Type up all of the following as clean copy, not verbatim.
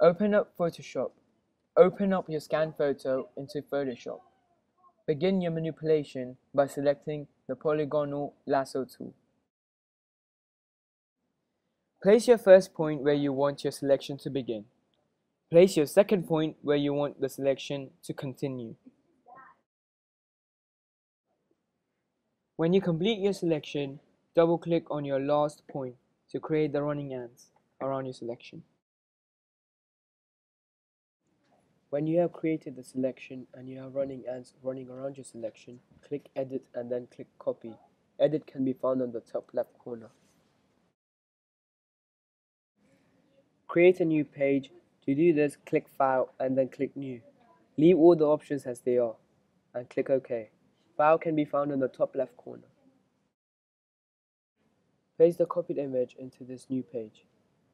Open up Photoshop. Open up your scanned photo into Photoshop. Begin your manipulation by selecting the polygonal lasso tool. Place your first point where you want your selection to begin. Place your second point where you want the selection to continue. When you complete your selection, double-click on your last point to create the running ants around your selection. When you have created the selection and you have running ants running around your selection, click Edit and then click Copy. Edit can be found on the top left corner. Create a new page. To do this, click File and then click New. Leave all the options as they are and click OK. File can be found on the top left corner. Paste the copied image into this new page.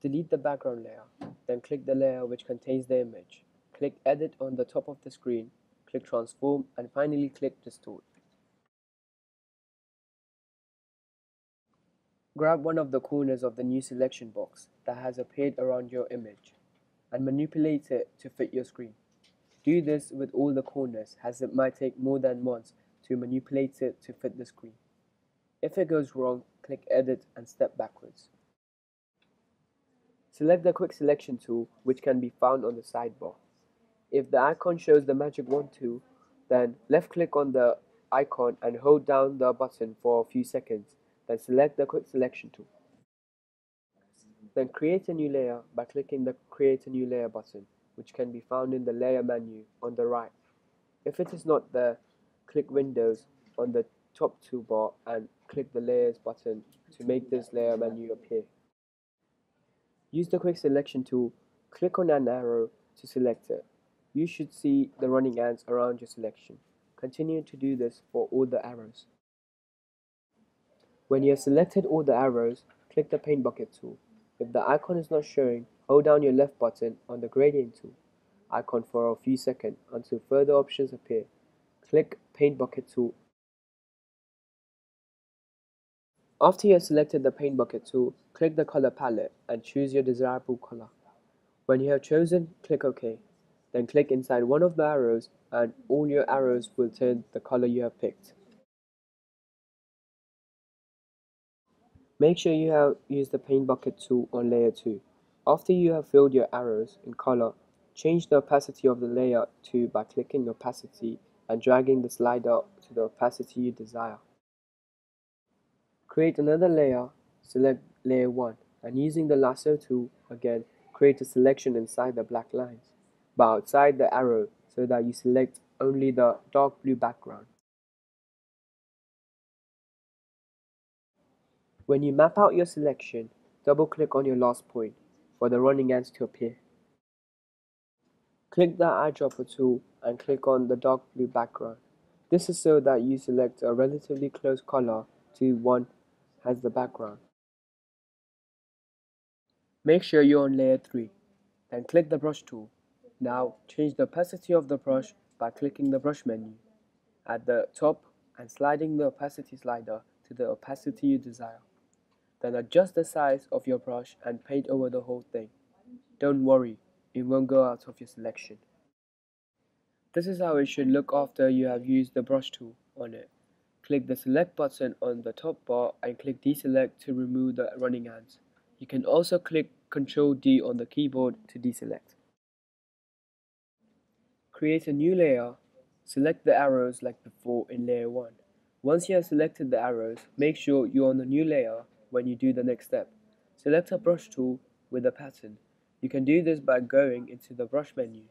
Delete the background layer, then click the layer which contains the image. Click Edit on the top of the screen, click Transform, and finally click Distort. Grab one of the corners of the new selection box that has appeared around your image and manipulate it to fit your screen. Do this with all the corners, as it might take more than once to manipulate it to fit the screen. If it goes wrong, click Edit and step backwards. Select the Quick Selection tool, which can be found on the sidebar. If the icon shows the magic wand tool, then left-click on the icon and hold down the button for a few seconds, then select the Quick Selection tool. Then create a new layer by clicking the Create a New Layer button, which can be found in the Layer menu on the right. If it is not there, click Windows on the top toolbar and click the Layers button to make this layer menu appear. Use the Quick Selection tool, click on an arrow to select it. You should see the running ants around your selection. Continue to do this for all the arrows. When you have selected all the arrows, click the Paint Bucket tool. If the icon is not showing, hold down your left button on the Gradient tool icon for a few seconds until further options appear. Click Paint Bucket tool. After you have selected the Paint Bucket tool, click the color palette and choose your desirable color. When you have chosen, click OK. Then click inside one of the arrows and all your arrows will turn the color you have picked. Make sure you have used the Paint Bucket tool on layer 2. After you have filled your arrows in color, change the opacity of the layer 2 by clicking Opacity and dragging the slider to the opacity you desire. Create another layer, select layer 1, and using the lasso tool again, create a selection inside the black lines, but outside the arrow so that you select only the dark blue background. When you map out your selection, double-click on your last point for the running ants to appear. Click the eyedropper tool and click on the dark blue background. This is so that you select a relatively close color to one as the background. Make sure you're on layer 3, then click the brush tool. Now change the opacity of the brush by clicking the brush menu at the top and sliding the opacity slider to the opacity you desire. Then adjust the size of your brush and paint over the whole thing. Don't worry, it won't go out of your selection. This is how it should look after you have used the brush tool on it. Click the select button on the top bar and click deselect to remove the running ants. You can also click Ctrl D on the keyboard to deselect. Create a new layer. Select the arrows like before in layer 1. Once you have selected the arrows, make sure you're on the new layer when you do the next step. Select a brush tool with a pattern. You can do this by going into the brush menu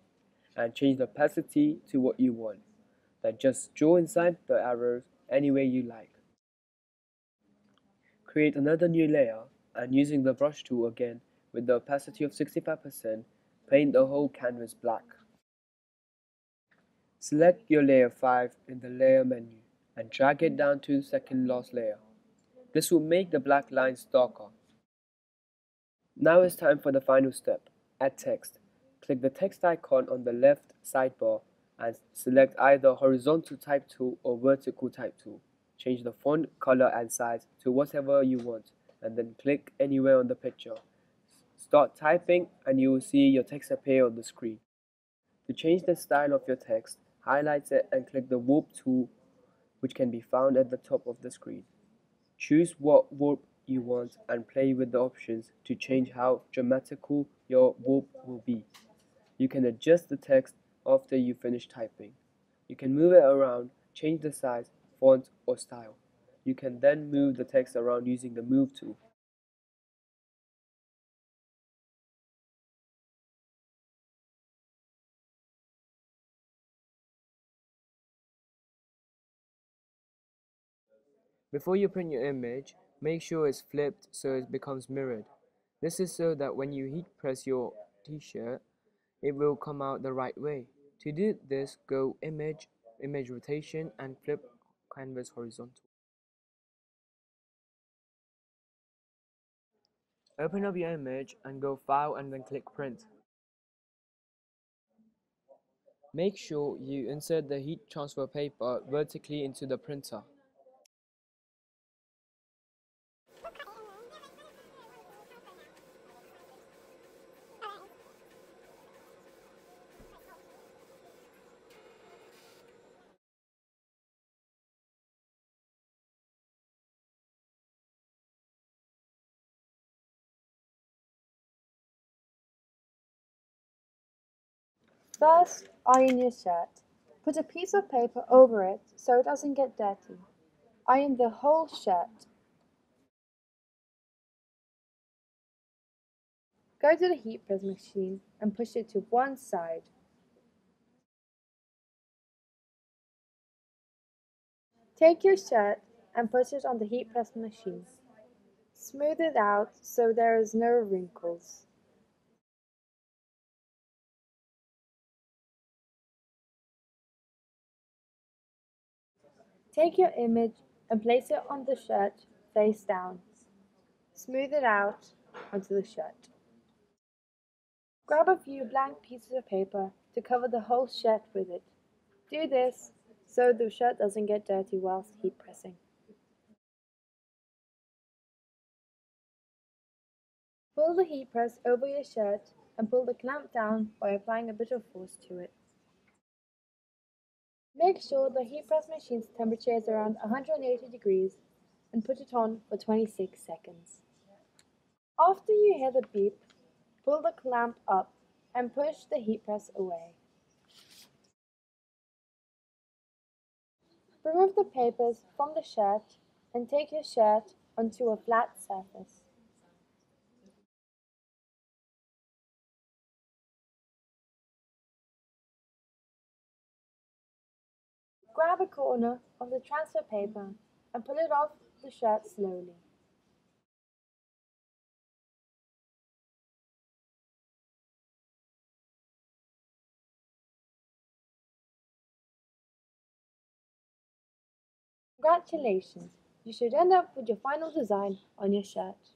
and change the opacity to what you want. Then just draw inside the arrows any way you like. Create another new layer and using the brush tool again with the opacity of 65%, paint the whole canvas black. Select your layer 5 in the layer menu and drag it down to the second last layer. This will make the black lines darker. Now it's time for the final step, add text. Click the text icon on the left sidebar and select either horizontal type tool or vertical type tool. Change the font, color and size to whatever you want and then click anywhere on the picture. Start typing and you will see your text appear on the screen. To change the style of your text, highlight it and click the warp tool, which can be found at the top of the screen. Choose what warp you want and play with the options to change how dramatical your warp will be. You can adjust the text after you finish typing. You can move it around, change the size, font, or style. You can then move the text around using the Move tool. Before you print your image, make sure it's flipped so it becomes mirrored. This is so that when you heat press your t-shirt, it will come out the right way. To do this, go Image Rotation, and flip canvas horizontal. Open up your image and go File and then click Print. Make sure you insert the heat transfer paper vertically into the printer. First, iron your shirt. Put a piece of paper over it so it doesn't get dirty. Iron the whole shirt. Go to the heat press machine and push it to one side. Take your shirt and put it on the heat press machine. Smooth it out so there is no wrinkles. Take your image and place it on the shirt face down. Smooth it out onto the shirt. Grab a few blank pieces of paper to cover the whole shirt with it. Do this so the shirt doesn't get dirty whilst heat pressing. Pull the heat press over your shirt and pull the clamp down by applying a bit of force to it. Make sure the heat press machine's temperature is around 180 degrees and put it on for 26 seconds. After you hear the beep, pull the clamp up and push the heat press away. Remove the papers from the shirt and take your shirt onto a flat surface. Grab a corner of the transfer paper and pull it off the shirt slowly. Congratulations! You should end up with your final design on your shirt.